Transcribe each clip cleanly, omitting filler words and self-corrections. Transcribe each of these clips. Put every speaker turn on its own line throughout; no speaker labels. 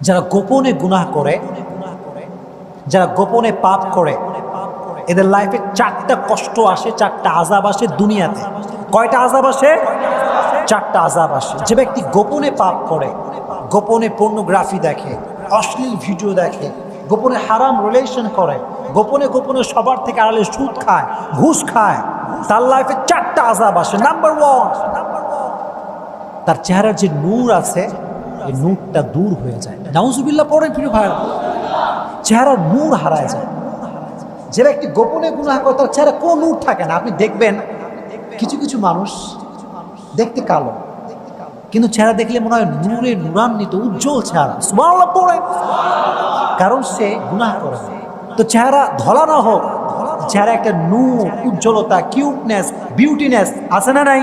যারা গোপনে গুনাহ করে, যারা গোপনে পাপ করে, এদের লাইফে 4টা কষ্ট আসে, 4টা আযাব আসে দুনিয়াতে। কয়টা আযাব আসে? 4টা আযাব আসে। যে ব্যক্তি গোপনে পাপ করে, গোপনে পর্নোগ্রাফি দেখে, অশ্লীল ভিডিও দেখে, গোপনে হারাম রিলেশন করে, গোপনে গোপনে সবার থেকে আড়ালে সুদ খায়, ঘুষ খায়, তার লাইফে 4টা আযাব আসে। নাম্বার 1, তার চেহারার যে নূর আছে এই নূরটা দূর হয়ে যায়। নাউজুবিল্লাহ পড়েন প্রিয় ভাইরা, চেহারার নূর হারায় যায়। যে ব্যক্তি গোপনে গুনাহ করে তার চেহারা কোনো নূর থাকে না। আপনি দেখবেন কিছু কিছু মানুষ দেখতে কালো, কিন্তু চেহারা দেখলে মনে হয় নূরে নূরান্বিত উজ্জ্বল চেহারা। সুবহানাল্লাহ পড়েন, কারণ সে গুনাহ করে না। তো চেহারা ধলা না হোক, চেহারা একটা নূর, উজ্জ্বলতা, কিউটনেস, বিউটিনেস আছে না নাই?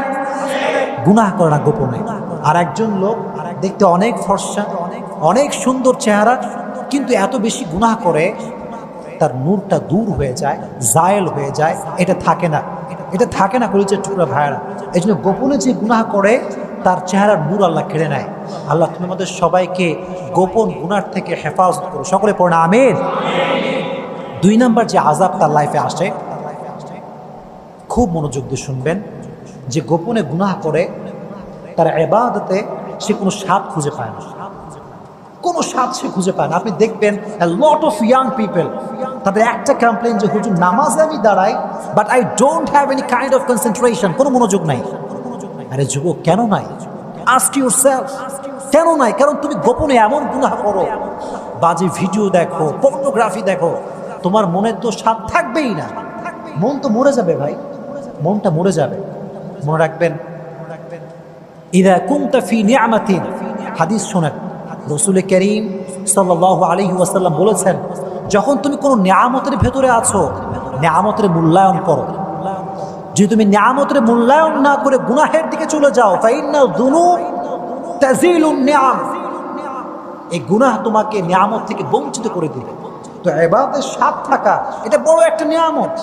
গুনাহ করে না গোপনে। আর একজন লোক দেখতে অনেক ফর্সা, অনেক সুন্দর চেহারা, কিন্তু এত বেশি গুনাহ করে তার নূরটা দূর হয়ে যায়, জায়েল হয়ে যায়। এটা থাকে না, এটা থাকে না কলিজার টুকরা ভাইয়েরা। এই জন্য গোপনে যে গুনাহ করে তার চেহারার নূর আল্লাহ কেড়ে নেয়। আল্লাহ তুমি আমাদের সবাইকে গোপন গুনার থেকে হেফাজত করো, সকলে পড়ে না আমিন। 2 নাম্বার যে আযাব তার লাইফে আসে, খুব মনোযোগ দিয়ে শুনবেন, যে গোপনে গুনাহ করে তার ইবাদতে সে কোনো স্বাদ খুঁজে পায় না, কোনো স্বাদ সে খুঁজে পায় না। আপনি দেখবেন a lot of young people, তাদের একটা কমপ্লেন যে হুজুর নামাজে আমি দাঁড়াই but I don't have any kind of concentration, কোনো মনোযোগ নাই। আরে যুবক, কেন নাই? আস্ক ইউরসেলফ, কেন নাই? কারণ তুমি গোপনে এমন গুনাহ করো, বাজে ভিডিও দেখো, পর্নোগ্রাফি দেখো, তোমার মনে তো স্বাদ থাকবেই না। মন তো মরে যাবে ভাই, মনটা মরে যাবে। মনে রাখবেন, ইযা কুনতা ফি নি'মাতিন, হাদিস শোনেন, রাসূল করিম সাল্লাল্লাহু আলাইহি ওয়াসাল্লাম বলেছেন, যখন তুমি কোনো নিয়ামতের ভেতরে আছো, নিয়ামতের মূল্যায়ন করো। যদি তুমি নিয়ামতের মূল্যায়ন না করে গুনাহের দিকে চলে যাও, ফাইন্নাল যুনুব তাজিলুন নিআম, এই গুনাহ তোমাকে নিয়ামত থেকে বঞ্চিত করে দিবে। তো ইবাদতের স্বাদ থাকা এটা বড় একটা নিয়ামত।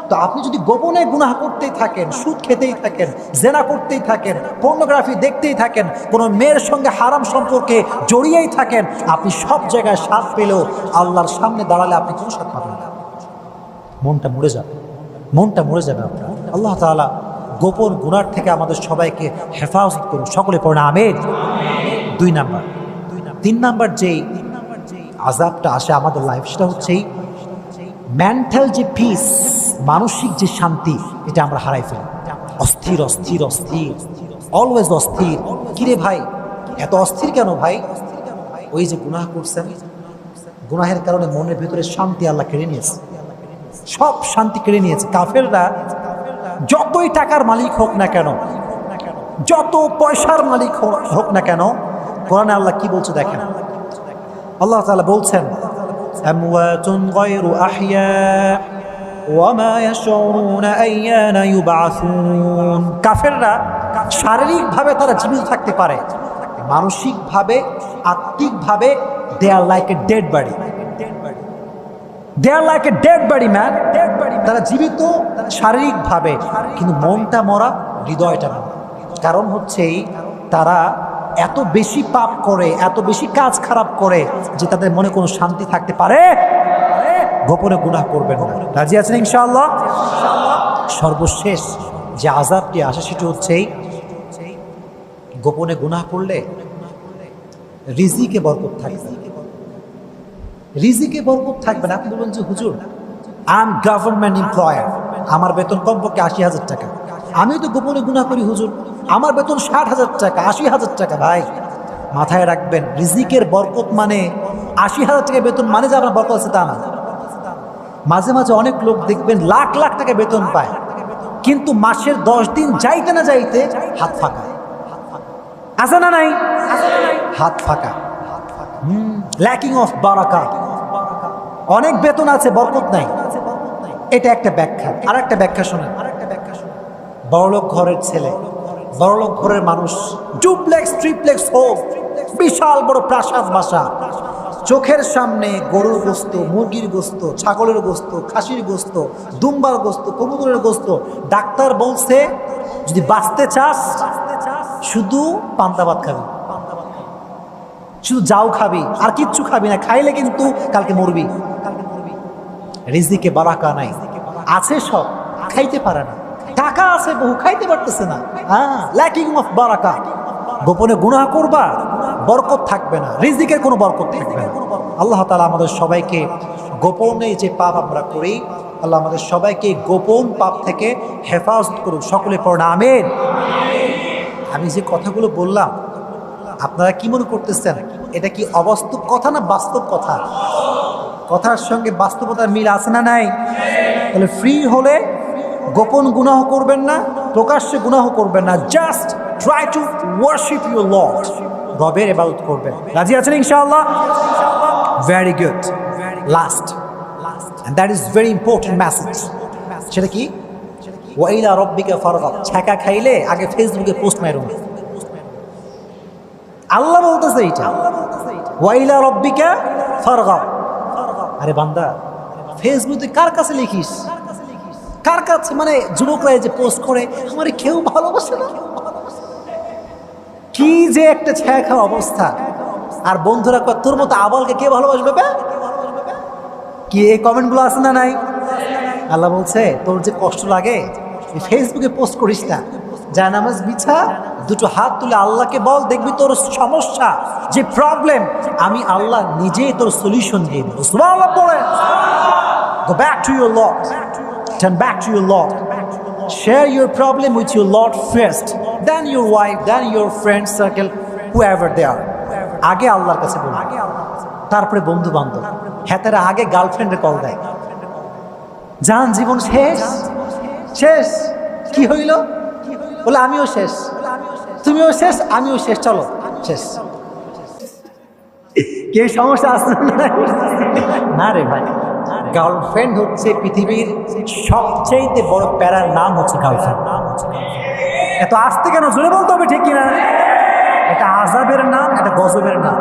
তো আপনি যদি গোপনে গুনাহ করতেই থাকেন, সুদ খেতেই থাকেন, জেনা করতেই থাকেন, পর্নোগ্রাফি দেখতেই থাকেন, কোনো মেয়ের সঙ্গে হারাম সম্পর্কে জড়িয়েই থাকেন, আপনি সব জায়গায় স্বাদ পেলেও আল্লাহর সামনে দাঁড়ালে আপনি কোনো স্বাদ পাবেন না। মনটা মরে যাবে, মনটা মরে যাবে আপনার। আল্লাহ তাআলা গোপন গুনার থেকে আমাদের সবাইকে হেফাজত করুন, সকলে পড়ে আমিন। 2 নাম্বার। 3 নাম্বার যেই আযাবটা আসে আমাদের লাইফ, সেটা হচ্ছে মেন্টাল যে পিস, মানসিক যে শান্তি, এটা আমরা হারাই ফেলি। অস্থির অস্থির অস্থির, অলওয়েজ অস্থির। কিরে ভাই এত অস্থির কেন ভাই? ওই যে গুনাহ করছেন, গুনাহের কারণে মনের ভিতরে শান্তি আল্লাহ কেড়ে নিয়েছে, সব শান্তি কেড়ে নিয়েছে। কাফেররা যতই টাকার মালিক হোক না কেন, যত পয়সার মালিক হোক না কেন, কোরআনে আল্লাহ কি বলছে দেখেন। আল্লাহ তাআলা বলছেন, আমওয়াতুন গায়রু আহইয়া ওয়া মা ইয়াশউরুনা আইয়ানা ইউবআসুন। কাফেররা শারীরিকভাবে তারা জীবিত থাকতে পারে, মানসিকভাবে, আত্মিকভাবে they are like a dead body. They are like a dead body man. তারা জীবিত শারীরিকভাবে, কিন্তু মনটা মরা, হৃদয়টা মরা। কারণ হচ্ছে তারা এত বেশি পাপ করে, এত বেশি কাজ খারাপ করে যে তাদের মনে কোনো শান্তি থাকতে পারে। গোপনে গুনাহ করবেন না, রাজি আছেন ইনশাআল্লাহ? সর্বশেষ যে আযাবটি আসে সেটা হচ্ছে গোপনে গুনাহ করলে রিজিকে বরকত থাকবে, রিজিকে বরকত থাকবে না। আপনি বলবেন যে হুজুর আই এম গভর্নমেন্ট এমপ্লয়ার, আমার বেতন কমপক্ষে 80,000 টাকা, আমিও তো গোপনে গুনাহ করি হুজুর, আমার বেতন 60,000 টাকা, 80,000 টাকা। ভাই মাথায় রাখবেন, রিজিকের বরকত মানে 80,000 টাকা বেতন মানে যে আপনার বরকত আছে তা না। মাঝে মাঝে অনেক লোক দেখবেন লাখ লাখ টাকা বেতন পায়, কিন্তু মাসের 10 দিন যাইতে না যাইতে হাত ফাঁকা। আছে না নাই? হাত ফাঁকা, ল্যাকিং অফ বারাকা। অনেক বেতন আছে, বরকত নাই। এটা একটা ব্যাখ্যা। আর একটা ব্যাখ্যা শোনেন, বড়লোক ঘরের ছেলে, বড়লোক ঘরের মানুষ, ডুপ্লেক্স ট্রিপ্লেক্স হোক, বিশাল বড় প্রাসাদ বাসা, চোখের সামনে গরুর গোস্ত, মুরগির গোস্ত, ছাগলের গোস্ত, খাসির গোস্ত, দুম্বার গোস্ত, কবুতরের গোস্ত। ডাক্তার বলছে যদি বাঁচতে চাস শুধু পান্তা ভাত খাবি, শুধু যাও খাবি আর কিচ্ছু খাবি না, খাইলে কিন্তু কালকে মরবি। রিজিকে বারাকা নাই, আছে সব খাইতে পারে না, টাকা আছে বহু খাইতে পারতেছে না, ল্যাকিং অফ বারাকা। গোপনে গুনাহ করবা, বরকত থাকবে না, রিজিকের কোনো বরকত থাকবে না। আল্লাহ তাআলা আমাদের সবাইকে গোপনে যে পাপ আমরা করি, আল্লাহ আমাদের সবাইকে গোপন পাপ থেকে হেফাজত করুক। সকলে পড়ুন আমিন। আমি যে কথাগুলো বললাম আপনারা কি মনে করতেছেন, এটা কি অবাস্তব কথা না বাস্তব কথা? কথার সঙ্গে বাস্তবতার মিল আছে না নাই? তাহলে ফ্রি হলে গোপন গুনাহ করবেন না, প্রকাশ্যে গুনাহ করবেন না, just try to worship your Lord. রবের ইবাদত করবেন। রাজি আছেন ইনশাআল্লাহ? Very good. Last, and that is very important message। সেটা কি? ওয়া ইলা রাব্বিকা ফারগাব। ছাকা খাইলে আগে ফেসবুকে পোস্ট মারুন। আল্লাহ বলতেছে এইটা, ওয়া ইলা রাব্বিকা ফারগাব। আরে বান্দা, ফেসবুকে কার কাছে লিখিস? কার কাছে? মানে যুবকরা যে পোস্ট করে আমারে কেউ ভালোবাসে না, কি যে একটা ছায়া খাওয়া অবস্থা। আর বন্ধুরা কয় তোর মতো আবালকে কে ভালোবাসবে? কি এই কমেন্টগুলো আছে না নাই? আল্লাহ বলছে তোর যে কষ্ট লাগে ফেসবুকে পোস্ট করিস না, যা নামাজ বিছা দুটো হাত তুলে আল্লাহকে বল, দেখবি তোর সমস্যা যে প্রবলেম আমি আল্লাহ নিজেই তোর সলিউশন দিয়ে দেবো। সুবহানাল্লাহ পড়ে। Go back to your Lord. Turn back to your Lord. Share your problem with your Lord first, then your wife, then your friend circle, whoever they are. আগে আল্লাহর কাছে বল, তারপরে বন্ধু বান্ধব। হেতারা আগে গার্লফ্রেন্ডে কল দেয়, জান জীবন শেষ শেষ। কি হইল? বলে আমিও শেষ, তুমিও শেষ, আমিও শেষ, চলো শেষ। কে সমস্যা আসছে না রে ভাই? গার্লফ্রেন্ড হচ্ছে পৃথিবীর সবচেয়ে বড় প্যারার নাম হচ্ছে গার্লফ্রেন্ড। এত আসতে কেন? জোরে বলতে হবে, ঠিক কিনা? এটা আযাবের নাম, এটা গজবের নাম।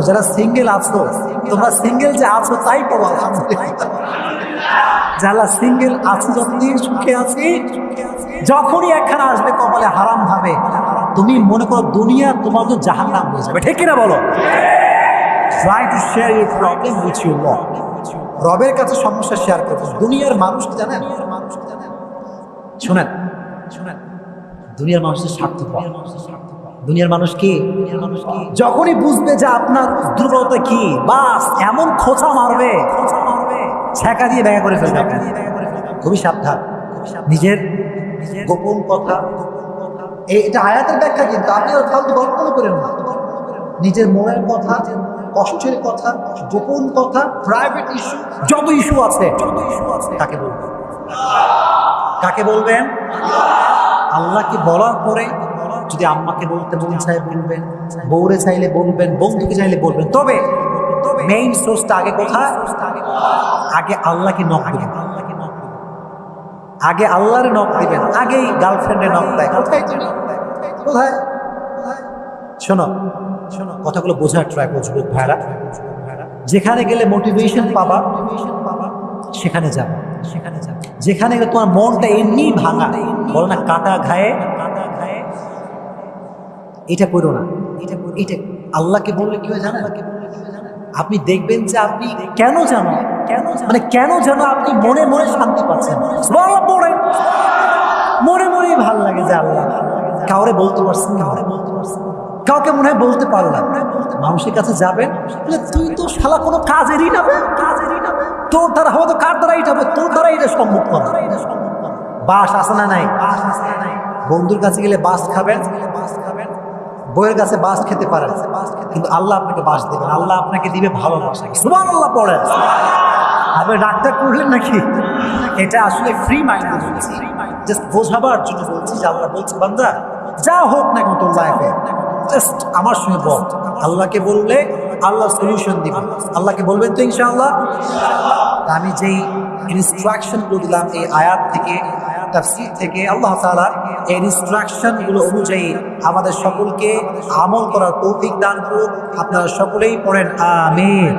যারা সিঙ্গেল আছো, তোমরা সিঙ্গেল যে আছো তাই পড়ো আলহামদুলিল্লাহ। যারা সিঙ্গেল আছো, যতদিন সুখে আছি, যখনই একখানা আসবে কপালে হারাম ভাবে, তুমি মনে করো দুনিয়া তোমার তো জাহান্নাম হয়ে যাবে, ঠিক কিনা বলো? Try to share your problem with your Lord. রবের কাছে সমস্যা শেয়ার করবে। দুনিয়ার মানুষ জানেন, শোনেন শোনেন, দুনিয়ার মানুষের স্বার্থপর। দুনিয়ার মানুষ কি? যখনই বুঝবে যে আপনার দুর্বলতা কি, বাস এমন খোঁচা মারবে, ছ্যাঁকা দিয়ে ব্যাখ্যা করে ফেলবে। খুবই সাবধান। নিজের গোপন কথা, এটা আয়াতের ব্যাখ্যা, কিন্তু আপনি আর ফালতু কল্পনা করেন না। নিজের মনের কথা, কষ্টের কথা, গোপন কথা, প্রাইভেট ইস্যু, যত ইস্যু আছে কাকে বলবেন? কাকে বলবেন? আল্লাহকে বলার পরে যদি আম্মাকে বলতে মন চায় বলবেন, বউরে চাইলে বলবেন, বন্ধুকে চাইলে বলবেন। তবে মেইন সোর্সটা আগে কোথায়? আগে আল্লাহকে নক দিবেন, আগে আল্লাহরে নক দিবেন, আগেই গার্লফ্রেন্ডে নক দেয়। কোথায় তুমি? কোথায়? শোনো শোনো, কথাগুলো বোঝার ট্রাই করবো ভাইরা। যেখানে গেলে মোটিভেশন পাবা সেখানে যাবে, সেখানে যাবে। যেখানে গেলে তোমার মনটা এমনি ভাঙা, বলো না কাটা ঘায়ে, এটা করো না। এটা আল্লাহকে বললে কি হয় জানেন? আপনি দেখবেন যে আপনি কেন জানো, মানে কেন যেন আপনি মনে মনে শান্তি পাচ্ছেন। মনে মনেই ভাল লাগে যে আল্লাহ। কাউরে বলতে পারছেন, কাউকে মনে হয় বলতে পারলাম। মানুষের কাছে যাবেন, তুই তো শালা কোনো কাজেরই না, তোর দ্বারা হবে তো কার দ্বারাই হবে, তোর দ্বারা এটা সম্ভব না। বাস আসে না নাই? বন্ধুর কাছে গেলে বাস খাবেন, বইয়ের কাছে বাস খেতে পারেন, কিন্তু আল্লাহ আপনাকে বাস দেবেন, আল্লাহ আপনাকে দিবে ভালোবাসা। সুবহানাল্লাহ পড়েন। আপনি ডাক্তার করলেন নাকি? এটা আসলে ফ্রি মাইন্ড বলছি, জাস্ট বোঝাবার জন্য বলছি যে আল্লাহ বলছে বান্দা যা হোক না কেন তোর লাইফে, জাস্ট আমার সঙ্গে বল। আল্লাহকে বললে আল্লাহ সলিউশন দিবেন। আল্লাহকে বলবেন তো ইনশাআল্লাহ। আমি যেই ইনস্ট্রাকশনগুলো দিলাম এই আয়াত থেকে, তাফসীর থেকে, আল্লাহ তাআলা এই ইনস্ট্রাকশনগুলো অনুযায়ী আমাদের সকলকে আমল করার তৌফিক দান করুন। আপনারা সকলেই পড়েন আমিন।